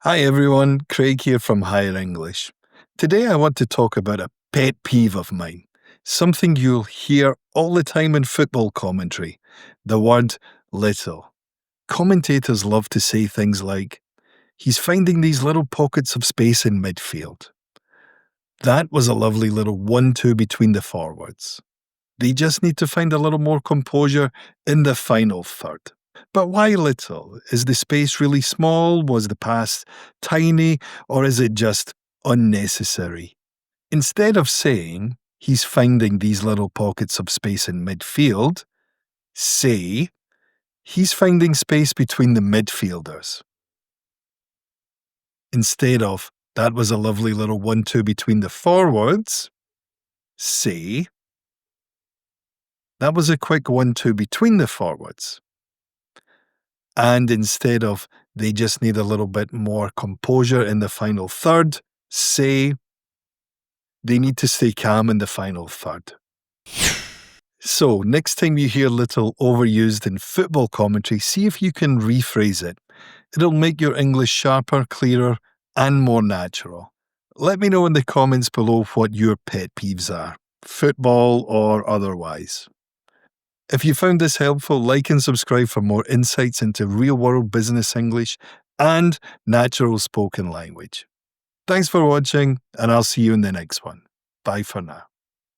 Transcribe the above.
Hi everyone, Craig here from Higher English. Today I want to talk about a pet peeve of mine, something you'll hear all the time in football commentary, the word little. Commentators love to say things like, he's finding these little pockets of space in midfield. That was a lovely little 1-2 between the forwards. They just need to find a little more composure in the final third. But why little? Is the space really small? Was the pass tiny? Or is it just unnecessary? Instead of saying he's finding these little pockets of space in midfield, say he's finding space between the midfielders. Instead of that was a lovely little 1-2 between the forwards, say that was a quick 1-2 between the forwards. And instead of they just need a little bit more composure in the final third, say they need to stay calm in the final third. So next time you hear little overused in football commentary, see if you can rephrase it. It'll make your English sharper, clearer, and more natural. Let me know in the comments below what your pet peeves are, football or otherwise. If you found this helpful, like and subscribe for more insights into real-world business English and natural spoken language. Thanks for watching, and I'll see you in the next one. Bye for now.